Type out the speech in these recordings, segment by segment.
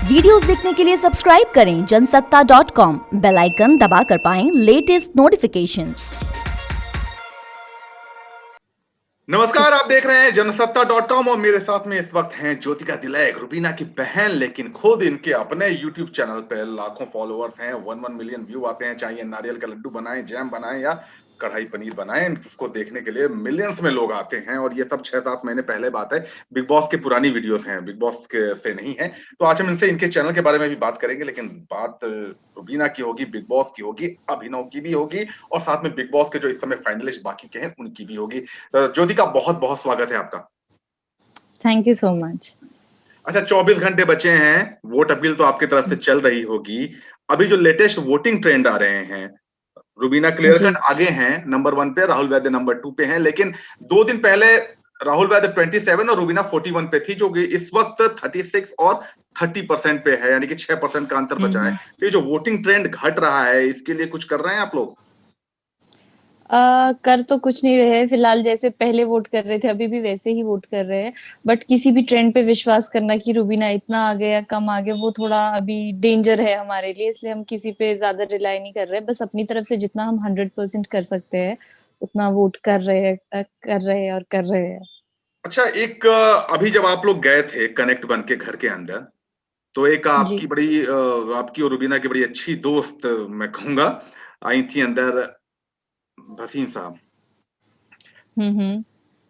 Videos देखने के लिए सब्सक्राइब करें जनसत्ता.com, बेल आइकन दबाकर पाएं लेटेस्ट नोटिफिकेशंस। नमस्कार, आप देख रहे हैं जनसत्ता.com और मेरे साथ में इस वक्त हैं ज्योतिका दिलैक, रुबीना की बहन, लेकिन खुद इनके अपने YouTube चैनल पे लाखों फॉलोअर्स हैं, 1 मिलियन व्यू आते हैं। चाहे नारियल का लड्डू बनाएं, जैम बनाएं या कढ़ाई पनीर बनाएं, इसको देखने के लिए मिलियंस में लोग आते हैं। और ये सब 6-7 महीने पहले बात है, बिग बॉस की पुरानी वीडियोस हैं, बिग बॉस के से नहीं है। तो आज हम इनसे इनके चैनल के बारे में भी बात करेंगे, लेकिन बात रुबीना की होगी, बिग बॉस की होगी, अभिनव की भी होगी और साथ में बिग बॉस के जो इस समय फाइनलिस्ट बाकी के हैं उनकी भी होगी। ज्योतिका, बहुत बहुत स्वागत है आपका। Thank you so much. अच्छा, 24 घंटे बचे हैं, वोट अपील तो आपकी तरफ से चल रही होगी। अभी जो लेटेस्ट वोटिंग ट्रेंड आ रहे हैं, रुबीना क्लियर कट आगे हैं, नंबर 1 पे, राहुल वैद्य नंबर 2 पे हैं, लेकिन 2 दिन पहले राहुल वैद्य 27 और रुबीना 41 पे थी, जो कि इस वक्त 36 और 30% पे है, यानी कि 6% का अंतर बचा है। तो ये जो वोटिंग ट्रेंड घट रहा है, इसके लिए कुछ कर रहे हैं आप लोग? कर तो कुछ नहीं रहे फिलहाल, जैसे पहले वोट कर रहे थे अभी भी वैसे ही वोट कर रहे हैं। बट किसी भी ट्रेंड पे विश्वास करना कि रुबीना इतना आगे या कम आगे, वो थोड़ा अभी डेंजर है हमारे लिए, इसलिए हम किसी पे ज्यादा रिलाई नहीं कर रहे। बस अपनी तरफ से जितना हम 100% कर सकते हैं उतना वोट कर रहे हैं और कर रहे हैं। अच्छा, एक अभी जब आप लोग गए थे कनेक्ट बन के घर के अंदर, तो एक आपकी और रुबीना की बड़ी अच्छी दोस्त, मैं कहूंगा, आई थी अंदर, भसीन साहब।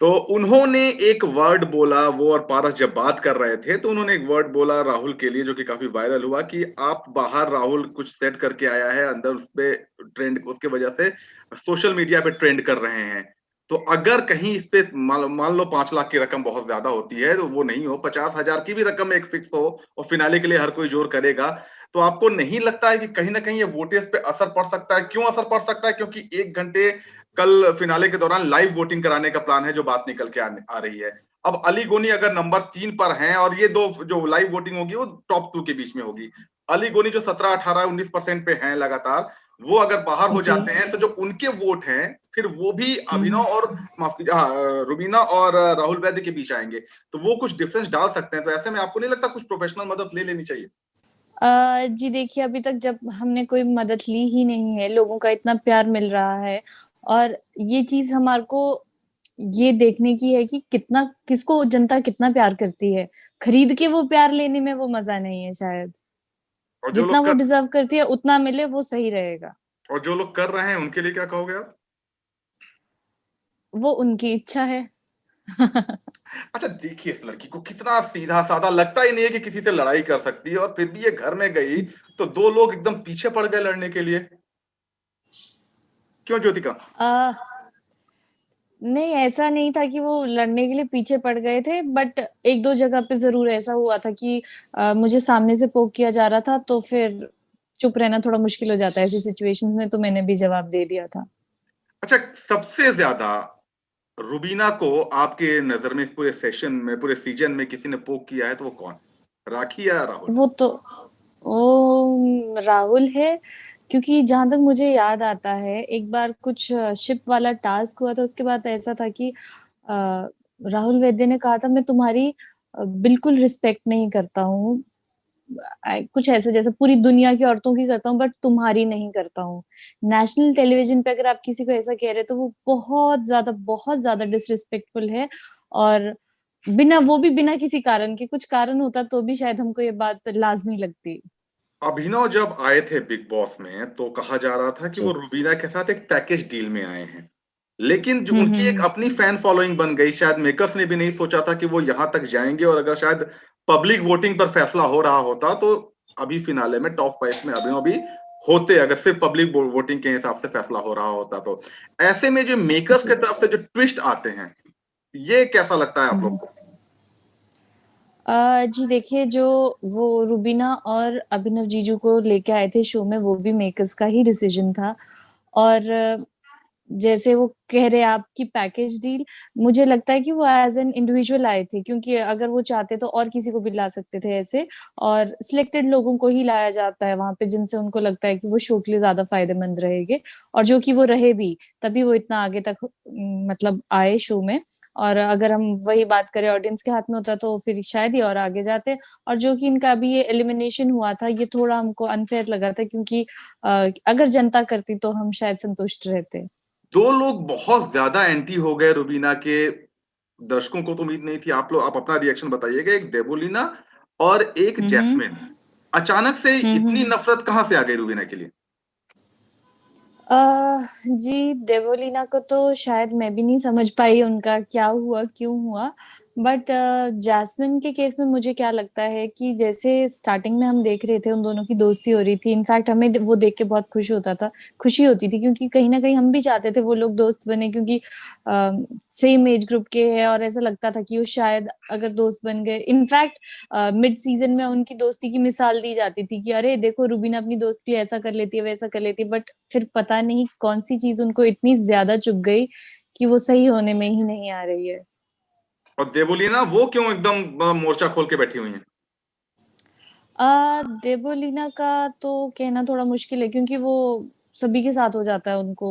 तो उन्होंने एक वर्ड बोला, वो और पारस जब बात कर रहे थे तो उन्होंने एक वर्ड बोला राहुल के लिए, जो कि काफी वायरल हुआ, कि आप बाहर राहुल कुछ सेट करके आया है, अंदर उस पे ट्रेंड, उसके वजह से सोशल मीडिया पे ट्रेंड कर रहे हैं। तो अगर कहीं इस पे मान लो 5 लाख की रकम बहुत ज्यादा होती है, तो वो नहीं हो, 50,000 की भी रकम एक फिक्स हो और फिनाले के लिए हर कोई जोर करेगा, तो आपको नहीं लगता है कि कहीं ना कहीं ये वोटेज पे असर पड़ सकता है? क्यों असर पड़ सकता है? क्योंकि 1 घंटे कल फिनाले के दौरान लाइव वोटिंग कराने का प्लान है, जो बात निकल के आ रही है। अब अली गोनी अगर नंबर 3 पर हैं और ये दो जो लाइव वोटिंग होगी वो टॉप 2 के बीच में होगी, अली गोनी जो 17, 18, 19% पे हैं लगातार, वो अगर बाहर हो जाते हैं तो जो उनके वोट हैं फिर वो भी अभिनव और रुबीना और राहुल वैद्य के बीच आएंगे, तो वो कुछ डिफरेंस डाल सकते हैं। तो ऐसे में आपको नहीं लगता कुछ प्रोफेशनल मदद ले लेनी चाहिए? जी देखिए, अभी तक जब हमने कोई मदद ली ही नहीं है, लोगों का इतना प्यार मिल रहा है और ये चीज हमारे को ये देखने की है कि कितना किसको जनता कितना प्यार करती है। खरीद के वो प्यार लेने में वो मजा नहीं है शायद। और जो जितना लोग वो कर डिजर्व करती है उतना मिले, वो सही रहेगा। और जो लोग कर रहे हैं उनके लिए क्या कहोगे आप? वो उनकी इच्छा है। अच्छा, देखिए, इस लड़की को कितना सीधा साधा, लगता ही नहीं है कि किसी से लड़ाई कर सकती है, और फिर भी ये घर में गई तो 2 लोग एकदम पीछे पड़ गए लड़ने के लिए। क्यों ज्योतिका? आ, नहीं, ऐसा नहीं था कि वो लड़ने के लिए पीछे पड़ गए थे, बट एक दो जगह पे जरूर ऐसा हुआ था कि मुझे सामने से पोक किया जा रहा था, तो फिर चुप रहना थोड़ा मुश्किल हो जाता है ऐसी सिचुएशंस में, तो मैंने भी जवाब दे दिया था। अच्छा, सबसे ज्यादा रुबीना को आपके नजर में इस पूरे सेशन में, पूरे सीजन में किसी ने पोक किया है तो वो कौन? राखी या राहुल? वो तो राहुल है, क्योंकि जहां तक मुझे याद आता है एक बार कुछ शिप वाला टास्क हुआ था, उसके बाद ऐसा था कि अ, राहुल वैद्य ने कहा था मैं तुम्हारी बिल्कुल रिस्पेक्ट नहीं करता हूँ, कुछ ऐसे जैसे पूरी दुनिया की औरतों की करता हूँ बट तुम्हारी नहीं करता हूँ। नेशनल टेलीविजन पे अगर आप किसी को ऐसा कह रहे हो तो वो बहुत ज्यादा डिसरिस्पेक्टफुल है। और बिना किसी कारण के, कुछ कारण होता तो भी शायद हमको ये बात लाजमी लगती। अभिनव जब आए थे बिग बॉस में तो कहा जा रहा था कि वो जी। रुबीना के साथ एक पैकेज डील में आए हैं, लेकिन जो हम्म उनकी एक हम्म अपनी फैन फॉलोइंग बन गई, शायद मेकर्स ने भी नहीं सोचा था कि वो यहां तक जाएंगे, और अगर शायद पब्लिक वोटिंग पर फैसला हो रहा होता तो अभी फिनाले में टॉप 5 में अभिनव भी होते, अगर सिर्फ पब्लिक वोटिंग के हिसाब से फैसला हो रहा होता तो। ऐसे में जो मेकर्स जी। की तरफ से जो ट्विस्ट आते हैं, ये कैसा लगता है आप लोग हम्म। को? जी देखिए, जो वो रुबीना और अभिनव जीजू को लेके आए थे शो में, वो भी मेकर्स का ही डिसीजन था। और जैसे वो कह रहे आपकी पैकेज डील, मुझे लगता है कि वो एज एन इंडिविजुअल आए थे, क्योंकि अगर वो चाहते तो और किसी को भी ला सकते थे ऐसे, और सिलेक्टेड लोगों को ही लाया जाता है वहां पे जिनसे उनको लगता है कि वो शो के लिए ज्यादा फायदेमंद रहेंगे, और जो कि वो रहे भी, तभी वो इतना आगे तक मतलब आए शो में। और अगर हम वही बात करें ऑडियंस के हाथ में होता तो फिर शायद ही और आगे जाते। और जो कि इनका अभी ये एलिमिनेशन हुआ था, ये थोड़ा हमको अनफेयर लगा था क्योंकि अगर जनता करती तो हम शायद संतुष्ट रहते। 2 लोग बहुत ज़्यादा एंटी हो गए रुबीना के, दर्शकों को तो उम्मीद नहीं थी। आप अपना रिएक्शन बताइएगा, एक देवोलीना और एक हुँ, हुँ। जैस्मिन। अचानक से हुँ, इतनी हुँ। नफ़रत कहाँ से आ गई रुबीना के लिए? जी, देवोलीना को तो शायद मैं भी नहीं समझ पाई उनका क्या हुआ, क्यों हुआ। बट जैस्मिन के केस में मुझे क्या लगता है कि जैसे स्टार्टिंग में हम देख रहे थे उन दोनों की दोस्ती हो रही थी। इनफैक्ट हमें वो देख के बहुत खुशी होती थी क्योंकि कहीं न कहीं हम भी चाहते थे वो लोग दोस्त बने क्योंकि सेम एज ग्रुप के हैं और ऐसा लगता था कि वो शायद अगर दोस्त बन गए। इनफैक्ट मिड सीज़न में उनकी दोस्ती की मिसाल दी जाती थी कि अरे देखो रूबीना अपनी दोस्त के लिए ऐसा कर लेती है, वैसा कर लेती है। बट फिर पता नहीं कौन-सी चीज़ उनको इतनी ज़्यादा चुभ गई कि वो सही होने में ही नहीं आ रही है। और देवोलीना वो क्यों एकदम मोर्चा खोल के बैठी हुई हैं? देवोलीना का तो कहना थोड़ा मुश्किल है क्योंकि वो सभी के साथ हो जाता है उनको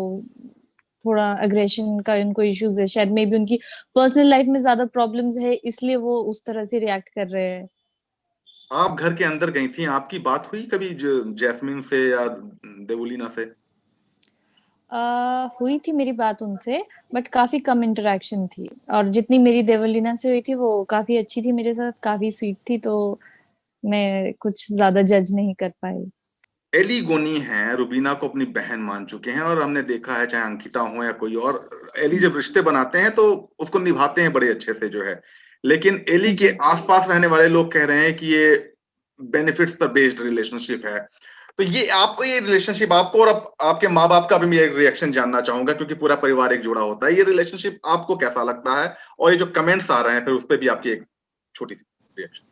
थोड़ा एग्रेशन का उनको इश्यूज़ है। शायद मे बी उनकी पर्सनल लाइफ़ में ज़्यादा प्रॉब्लम्स है इसलिए वो उस तरह से रिएक्ट कर रहे हैं। आप घर के अंदर गई थीं, आपकी बात हुई कभी जैस्मिन से या देवोलीना से? हुई थी मेरी बात उनसे बट काफ़ी कम इंटरैक्शन थी और जितनी मेरी देवलीना से हुई थी वो काफ़ी अच्छी थी मेरे साथ, काफ़ी स्वीट थी तो मैं कुछ ज़्यादा जज नहीं कर पाई। एली गोनी हैं, रुबीना को अपनी बहन मान चुके हैं और हमने देखा है चाहे अंकिता हो या कोई और, एली जब रिश्ते बनाते हैं तो उसको निभाते हैं बड़े अच्छे से जो है। लेकिन एली के जी। आस-पास रहने वाले लोग कह रहे हैं कि ये बेनिफिट्स पर बेस्ड रिलेशनशिप है। तो ये आपको ये रिलेशनशिप आपको और आपके माँ-बाप का भी मैं एक रिएक्शन जानना चाहूँगा क्योंकि पूरा परिवार एक जुड़ा होता है। ये रिलेशनशिप आपको कैसा लगता है? और ये जो कमेंट्स आ रहे हैं फिर उस पे भी आपकी एक छोटी-सी रिएक्शन।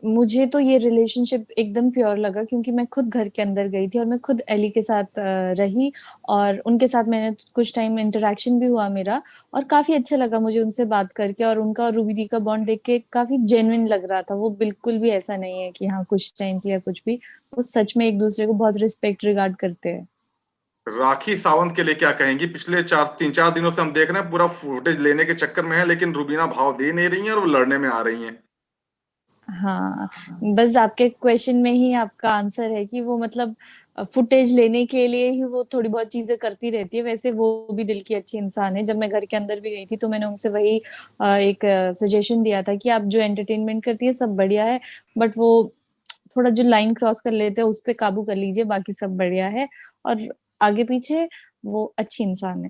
मुझे तो ये रिलेशनशिप एकदम प्योर लगा क्योंकि मैं खुद घर के अंदर गई थी और मैं खुद एली के साथ रही और उनके साथ मैंने कुछ टाइम इंटरैक्शन भी हुआ मेरा और काफ़ी अच्छा लगा मुझे उनसे बात करके और उनका और रूबी दी का बॉन्ड देख के काफ़ी जेन्युइन लग रहा था। वो बिल्कुल भी ऐसा नहीं है कि हाँ, कुछ टाइम के या कुछ भी। वो सच में एक-दूसरे को बहुत रिस्पेक्ट रिगार्ड करते हैं। राखी सावंत के लिए क्या कहेंगी? पिछले 3-4 दिनों से हम देख रहे हैं पूरा फुटेज लेने के चक्कर में है, लेकिन रुबीना भाव दे नहीं रही हैं और वो लड़ने में आ रही हैं। हाँ, बस आपके क्वेश्चन में ही आपका आंसर है कि वो मतलब फुटेज लेने के लिए ही वो थोड़ी बहुत चीज़ें करती रहती है, वैसे वो भी दिल की अच्छी इंसान है। जब मैं घर के अंदर भी गई थी तो मैंने उनसे वही एक सजेशन दिया था कि आप जो एंटरटेनमेंट करती है सब बढ़िया है, बट वो थोड़ा जो लाइन क्रॉस कर लेते हैं उस पे काबू कर लीजिए, बाकी सब बढ़िया है और आगे-पीछे वो अच्छी इंसान है।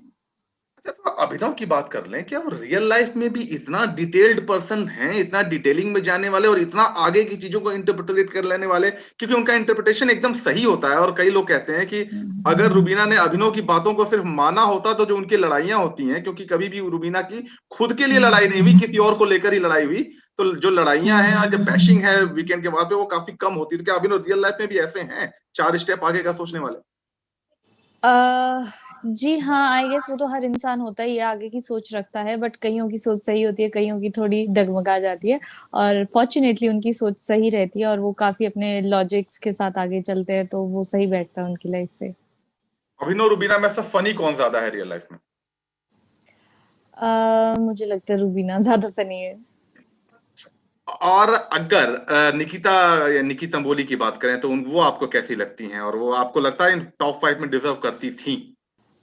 अच्छा, तो अभिनव की बात कर लें, क्या वो रियल लाइफ में भी इतना डिटेल्ड पर्सन हैं, इतना डिटेलिंग में जाने वाले और इतना आगे की चीज़ों को इंटरप्रेट कर लेने वाले? क्योंकि उनका इंटरप्रिटेशन एकदम सही होता है और कई लोग कहते हैं कि अगर रुबीना ने अभिनव की बातों को सिर्फ माना होता तो जो उनकी लड़ाइयाँ होती हैं, क्योंकि कभी भी रुबीना की खुद के लिए लड़ाई नहीं हुई, किसी और को लेकर ही लड़ाई हुई, तो जो लड़ाइयाँ हैं और जो बैशिंग है वीकेंड के बाद पे वो काफ़ी कम होती है। तो क्या अभिनव रियल लाइफ में भी ऐसे हैं, 4 स्टेप आगे का सोचने वाले? अ, जी हाँ, आई गेस वो तो हर इंसान होता ही है, आगे की सोच रखता है, बट कइयों की सोच सही होती है, कइयों की थोड़ी डगमगा जाती है और फॉर्च्यूनेटली उनकी सोच सही रहती है और वो काफ़ी अपने लॉजिक्स के साथ आगे चलते हैं, तो वो सही बैठता है उनकी लाइफ पे। अभिनव रुबीना में से फनी कौन ज़्यादा है रियल लाइफ में? मुझे लगता है रूबीना ज़्यादा फनी है। और अगर निकिता या निकी तंबोली की बात करें तो उन वो आपको कैसी लगती हैं? और वो आपको लगता है इन टॉप 5 में डिज़र्व करती थीं?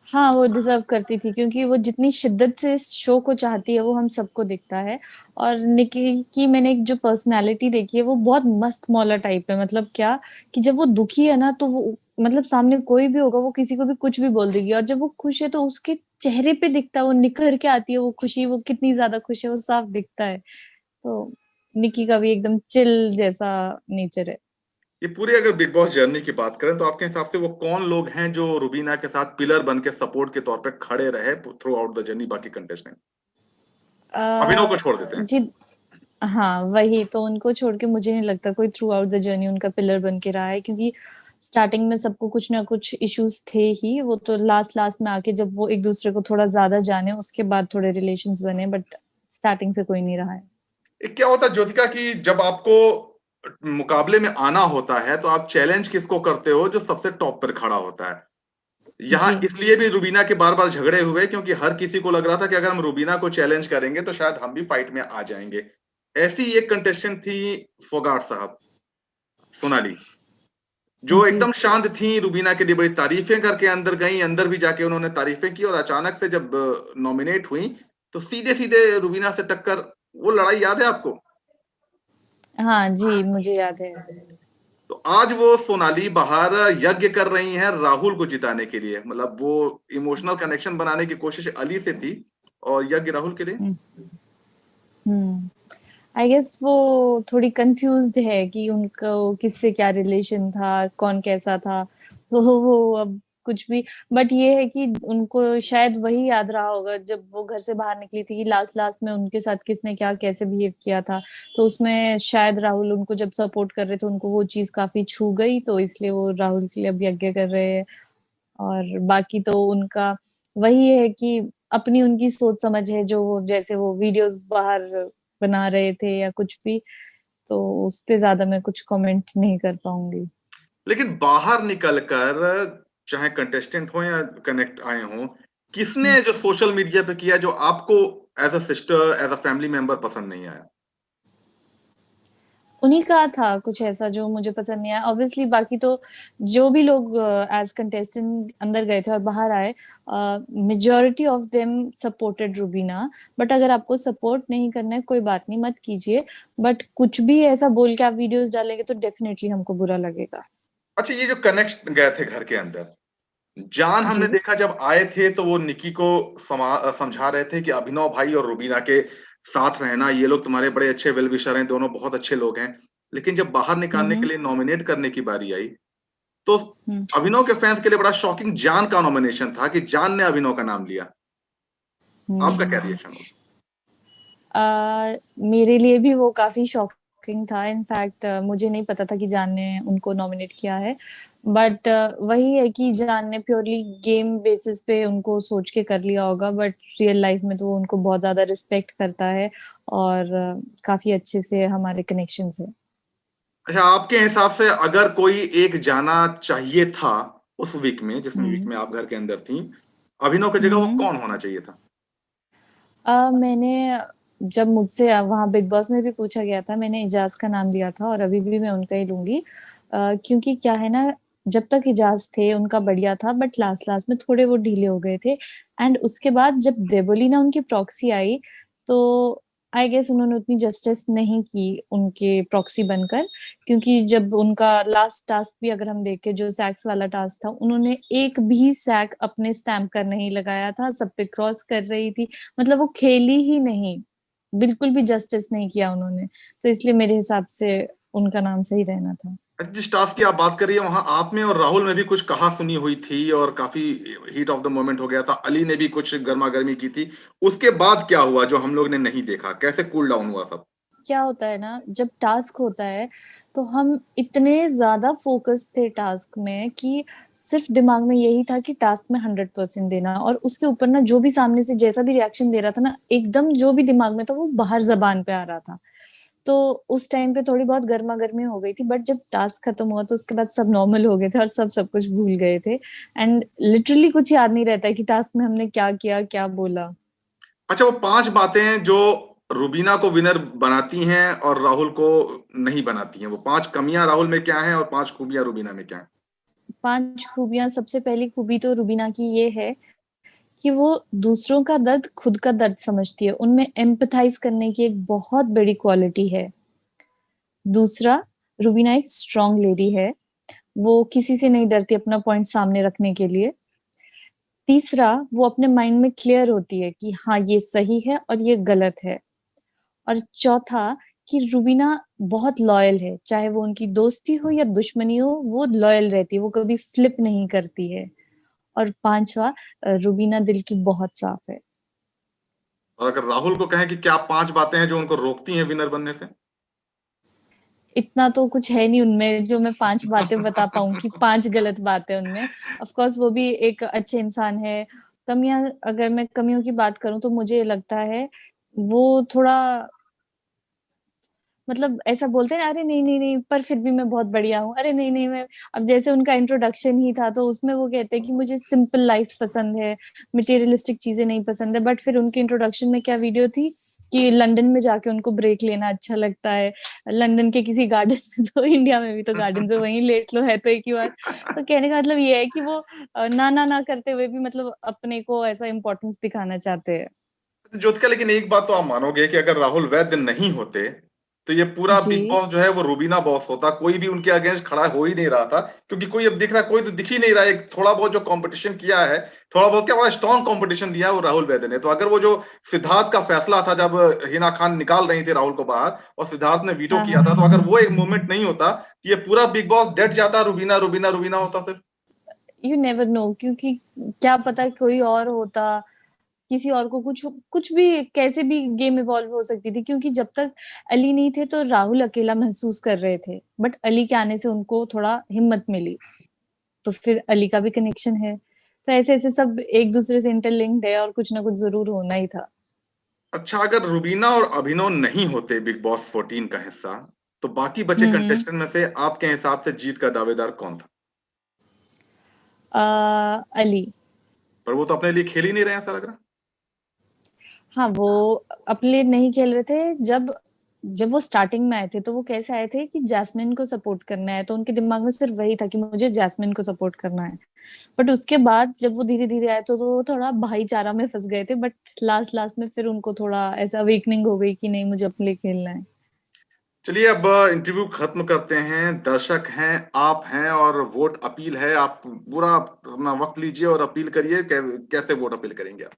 हाँ, वो डिज़र्व करती थी क्योंकि वो जितनी शिद्दत से इस शो को चाहती है, वो हम सबको दिखता है और निकी की मैंने एक जो पर्सनैलिटी देखी है, वो बहुत मस्त मौला टाइप है। मतलब क्या कि जब वो दुखी है ना, तो वो मतलब सामने कोई भी होगा, वो किसी को भी कुछ भी बोल देगी और जब वो खुश है, तो उसके चेहरे पे दिखता है, वो निखर के आती है वो खुशी, वो कितनी ज़्यादा खुश है, वो साफ दिखता है। तो निकी का भी एकदम चिल जैसा नेचर है। ये पूरी अगर बिग बॉस जर्नी की बात करें तो आपके हिसाब से वो कौन लोग हैं जो रुबीना के साथ पिलर बन के सपोर्ट के तौर पे खड़े रहे थ्रू आउट द जर्नी बाकी कंटेस्टेंट? अभिनव को अ, छोड़ देते हैं। जी हाँ, वही तो उनको छोड़ के मुझे नहीं लगता कोई थ्रू आउट द जर्नी उनका पिलर बन के रहा है क्योंकि स्टार्टिंग में सबको कुछ ना कुछ इश्यूज थे ही, वो तो लास्ट में आके जब वो एक-दूसरे को थोड़ा ज़्यादा जाने उसके बाद थोड़े रिलेशंस बने बट स्टार्टिंग से कोई नहीं रहा है। एक क्या होता है ज्योतिका कि जब आपको मुकाबले में आना होता है तो आप चैलेंज किसको करते हो जो सबसे टॉप पर खड़ा होता है? यहाँ जी। इसलिए भी रुबीना के बार-बार झगड़े हुए क्योंकि हर किसी को लग रहा था कि अगर हम रुबीना को चैलेंज करेंगे तो शायद हम भी फाइट में आ जाएँगे। ऐसी एक कंटेस्टेंट थी फोगाट साहब, सोनाली, जो जी। एकदम शांत थीं, रुबीना के लिए बड़ी तारीफ़ें करके अंदर गईं, अंदर भी जाके उन्होंने तारीफ़ें की और अचानक से जब नॉमिनेट हुईं, तो सीधे-सीधे रुबीना से टक्कर, वो लड़ाई याद है आपको? हाँ जी, मुझे याद है। तो आज वो सोनाली बाहर यज्ञ कर रही हैं राहुल को जिताने के लिए। मतलब वो इमोशनल कनेक्शन बनाने की कोशिश अली से थी और यज्ञ राहुल के लिए। हुँ, हुँ। आई गेस वो थोड़ी कन्फ्यूज़्ड है कि उनको किससे क्या रिलेशन था, कौन कैसा था। तो वो अब कुछ भी, बट ये है कि उनको शायद वही याद रहा होगा जब वो घर से बाहर निकली थी, लास्ट-लास्ट में उनके साथ किसने क्या कैसे बिहेव किया था। तो उसमें शायद राहुल उनको जब सपोर्ट कर रहे थे, उनको वो चीज़ काफ़ी छू गई, तो इसलिए वो राहुल के लिए अब यज्ञ कर रहे हैं। और बाकी तो उनका वही है कि अपनी उनकी सोच समझ है, जो वो जैसे वो वीडियोज़ बाहर बना रहे थे या कुछ भी, तो उसपे ज़्यादा मैं कुछ कमेंट नहीं कर पाऊँगी। लेकिन बाहर निकल कर चाहे कंटेस्टेंट हों या कनेक्ट आए हों, हुँ। किसने जो सोशल मीडिया पे किया जो आपको as a sister, as a family member पसंद नहीं आया? उन्हीं का था कुछ ऐसा जो मुझे पसंद नहीं आया। ऑब्वियसली बाकी तो जो भी लोग एज़ कंटेस्टेंट अंदर गए थे और बाहर आए, majority of them supported Rubina. But अगर आपको सपोर्ट नहीं करना है, कोई बात नहीं, मत कीजिए। बट कुछ भी ऐसा बोल के आप वीडियोज़ डालेंगे तो डेफिनिटली हमको बुरा लगेगा। अच्छा ये जो कनेक्ट गए थे घर के अंदर, जान हमने जी। देखा जब आए थे तो वो निक्की को समझा रहे थे कि अभिनव भाई और रुबीना के साथ रहना, ये लोग तुम्हारे बड़े अच्छे वेल विशर हैं, दोनों बहुत अच्छे लोग हैं। लेकिन जब बाहर हुँ, निकालने के हुँ। लिए नॉमिनेट करने की बारी आई, तो हुँ। अभिनव के फैन्स के लिए बड़ा शॉकिंग जान का नॉमिनेशन था कि जान ने अभिनव का नाम लिया। आपका क्या हुँ। रिएक्शन होगा? मेरे लिए भी वो काफ़ी शॉकिंग था। इनफैक्ट मुझे नहीं पता था कि जान ने उनको नॉमिनेट किया है। बट वही है कि जान ने प्योरली गेम बेसिस पे उनको सोच के कर लिया होगा, बट रियल लाइफ़ में तो वो उनको बहुत ज़्यादा रिस्पेक्ट करता है और काफ़ी अच्छे से हमारे कनेक्शंस हैं। अच्छा आपके हिसाब से अगर कोई एक जाना चाहिए था उस वीक में, जिस वीक हुँ। में आप घर के अंदर थीं, अभिनव की हुँ, जगह वो हुँ। कौन होना चाहिए था? मैंने जब मुझसे वहाँ बिग बॉस में भी पूछा गया था, मैंने इजाज़ का नाम लिया था और अभी भी मैं उनका ही लूँगी। क्योंकि क्या है ना, जब तक इजाज़ थे उनका बढ़िया था, बट लास्ट-लास्ट में थोड़े वो ढीले हो गए थे। एंड उसके बाद जब देवोलीना उनकी प्रॉक्सी आई, तो आई गेस उन्होंने उतनी जस्टिस नहीं की उनके प्रॉक्सी बनकर, क्योंकि जब उनका लास्ट टास्क भी अगर हम देखें जो सैक्स वाला टास्क था, उन्होंने एक भी सैक अपने स्टैम्प का नहीं लगाया था, सब पे क्रॉस कर रही थी। मतलब वो खेली ही नहीं, बिल्कुल भी जस्टिस नहीं किया उन्होंने। तो इसलिए मेरे हिसाब से उनका नाम सही रहना था। जिस टास्क की आप बात कर रही हैं, वहाँ आप में और राहुल में भी कुछ कहा-सुनी हुई थी और काफ़ी हीट ऑफ द मोमेंट हो गया था। अली ने भी कुछ गरमा-गर्मी की थी। उसके बाद क्या हुआ जो हम लोग ने नहीं देखा? कैसे कूल डाउन हुआ सब? क्या होता है ना, जब टास्क होता है, तो हम इतने ज़्यादा फ़ोकस्ड थे टास्क में कि सिर्फ़ दिमाग में यही था कि टास्क में 100% देना, और उसके ऊपर ना जो भी सामने से जैसा भी रिएक्शन दे रहा था ना, एकदम जो भी दिमाग में था वो बाहर ज़बान पे आ रहा था। तो उस टाइम पे थोड़ी बहुत गरमा-गर्मी हो गई थी, बट जब टास्क खत्म हुआ तो उसके बाद सब नॉर्मल हो गए थे और सब कुछ भूल गए थे। एंड लिटरली कुछ याद नहीं रहता है कि टास्क में हमने क्या किया, क्या बोला। अच्छा वो 5 बातें जो रुबीना को विनर बनाती हैं और राहुल को नहीं बनाती हैं, वो 5 कमियाँ राहुल में क्या हैं और 5 खूबियाँ रुबीना में क्या हैं? 5 खूबियाँ, सबसे पहली खूबी तो रुबीना की ये है कि वो दूसरों का दर्द खुद का दर्द समझती है। उनमें एम्पैथाइज़ करने की एक बहुत बड़ी क्वालिटी है। दूसरा, रुबीना एक स्ट्रॉन्ग लेडी है। वो किसी से नहीं डरती अपना पॉइंट सामने रखने के लिए। तीसरा, वो अपने माइंड में क्लियर होती है कि हाँ, ये सही है और ये गलत है। और चौथा, कि रुबीना बहुत लॉयल है। चाहे वो उनकी दोस्ती हो या दुश्मनी हो, वो लॉयल रहती है, वो कभी फ्लिप नहीं करती है। और 5वां, रुबीना दिल की बहुत साफ है। और अगर राहुल को कहें कि क्या 5 बातें हैं जो उनको रोकती हैं विनर बनने से? इतना तो कुछ है नहीं उनमें जो मैं 5 बातें बता पाऊँ कि 5 गलत बातें उनमें। ऑफ़ कोर्स वो भी एक अच्छे इंसान है। कमियाँ, अगर मैं कमियों की बात करूँ तो मुझे लगता है वो थोड़ा, मतलब ऐसा बोलते हैं ना, अरे नहीं नहीं नहीं पर फिर भी मैं बहुत बढ़िया हूँ, अरे नहीं नहीं मैं, अब जैसे उनका इंट्रोडक्शन ही था तो उसमें वो कहते हैं कि मुझे सिंपल लाइफ पसंद है, मटेरियलिस्टिक चीजें नहीं पसंद है, बट फिर उनके इंट्रोडक्शन में क्या वीडियो थी कि लंदन में जाके उनको ब्रेक लेना अच्छा लगता है, लंदन के किसी गार्डन में, तो इंडिया में भी तो गार्डन से वहीं लेट लो, है तो एक ही बात। तो कहने का मतलब ये है कि वो ना ना ना करते हुए भी मतलब अपने को ऐसा इम्पोर्टेंस दिखाना चाहते हैं। ज्योतिका, लेकिन एक बात तो आप मानोगे कि अगर राहुल वैद्य नहीं होते तो ये पूरा जी बिग बॉस जो है वो रूबीना बॉस होता, कोई भी उनके अगेंस्ट खड़ा हो ही नहीं रहा था, क्योंकि कोई अब दिख रहा, कोई तो दिख ही नहीं रहा है। थोड़ा बहुत जो कंपटीशन किया है, थोड़ा बहुत क्या, बड़ा स्ट्रॉन्ग कंपटीशन दिया है वो राहुल वैद्य ने। तो अगर वो जो सिद्धार्थ का फैसला था, जब हिना खान निकाल रही थी राहुल को बाहर और सिद्धार्थ ने वीटो हाँ किया हाँ, था, तो अगर वो एक मूवमेंट नहीं होता तो ये पूरा बिग बॉस डट जाता, रूबीना रूबीना रूबीना होता सिर्फ। यू नेवर नो, क्योंकि क्या पता कोई और होता, किसी और को कुछ कुछ भी, कैसे भी गेम इवॉल्व हो सकती थी, क्योंकि जब तक अली नहीं थे तो राहुल अकेला महसूस कर रहे थे, बट अली के आने से उनको थोड़ा हिम्मत मिली, तो फिर अली का भी कनेक्शन है, तो ऐसे ऐसे सब एक दूसरे से इंटरलिंक्ड है और कुछ ना कुछ जरूर होना ही था। अच्छा, अगर रूबीना और अभिनव नहीं होते बिग बॉस 14 का हिस्सा, तो बाकी बचे हम्म। कंटेस्टेंट में से आपके हिसाब से जीत का दावेदार कौन था? अली। पर वो तो अपने लिए खेल ही नहीं रहे हैं, ऐसा लग रहा। हाँ, वो अपने लिए नहीं खेल रहे थे। जब जब वो स्टार्टिंग में आए थे तो वो कैसे आए थे कि जैस्मिन को सपोर्ट करना है, तो उनके दिमाग में सिर्फ वही था कि मुझे जैस्मिन को सपोर्ट करना है। बट उसके बाद जब वो धीरे धीरे आए तो वो थोड़ा भाईचारा में फंस गए थे, बट लास्ट लास्ट में फिर उनको थोड़ा ऐसा अवेकनिंग हो गई कि नहीं, मुझे अपने लिए खेलना है। चलिए, अब इंटरव्यू खत्म करते हैं। दर्शक हैं, आप हैं, और वोट अपील है। आप पूरा अपना वक्त लीजिए और अपील करिए। कैसे वोट अपील करेंगे आप?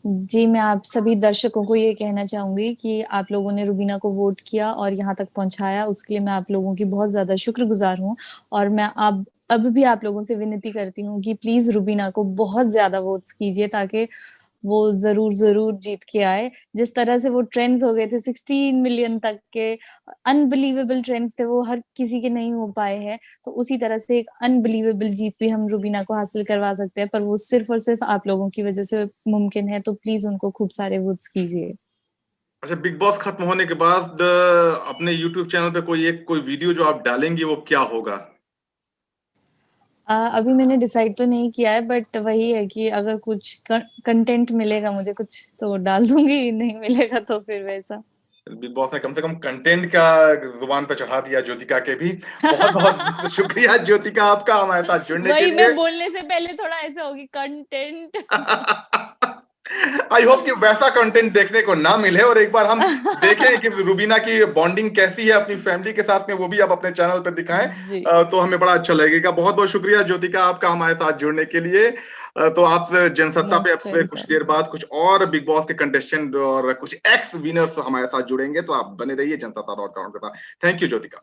जी, मैं आप सभी दर्शकों को ये कहना चाहूंगी कि आप लोगों ने रुबीना को वोट किया और यहाँ तक पहुंचाया, उसके लिए मैं आप लोगों की बहुत ज्यादा शुक्रगुजार हूँ। और मैं अब भी आप लोगों से विनती करती हूँ कि प्लीज रुबीना को बहुत ज्यादा वोट्स कीजिए, ताकि वो जरूर जरूर जीत के आए। जिस तरह से वो ट्रेंड्स हो गए थे 16 मिलियन तक के, अनबिलीवेबल ट्रेंड्स थे, वो हर किसी के नहीं हो पाए हैं, तो उसी तरह से एक अनबिलीवेबल जीत भी हम रुबीना को हासिल करवा सकते हैं, पर वो सिर्फ और सिर्फ आप लोगों की वजह से मुमकिन है, तो प्लीज उनको खूब सारे वोट्स कीजिए। अच्छा, बिग बॉस खत्म होने के बाद अपने यूट्यूब चैनल पे कोई वीडियो जो आप डालेंगे वो क्या होगा? अभी मैंने डिसाइड तो नहीं किया है, बट वही है कि अगर कुछ कंटेंट मिलेगा मुझे कुछ तो डाल दूंगी, नहीं मिलेगा तो फिर वैसा। बिग बॉस ने कम से कम कंटेंट का जुबान पे चढ़ा दिया ज्योतिका के भी। बहुत बहुत शुक्रिया ज्योतिका आपका हमारे साथ जुड़ने के वही लिए। मैं बोलने से पहले थोड़ा ऐसा होगी कंटेंट। आई होप कि वैसा कंटेंट देखने को ना मिले, और एक बार हम देखें कि रुबीना की बॉन्डिंग कैसी है अपनी फैमिली के साथ में, वो भी आप अपने चैनल पर दिखाएं। जी। तो हमें बड़ा अच्छा लगेगा। बहुत बहुत शुक्रिया ज्योतिका आपका हमारे साथ जुड़ने के लिए। तो आप जनसत्ता पे अब मोस्ट से कुछ वेलकम। देर बाद कुछ और बिग बॉस के कंटेस्टेंट और कुछ एक्स विनर्स हमारे साथ जुड़ेंगे, तो आप बने रहिए जनसत्ता.com के साथ। Thank you Jyotika.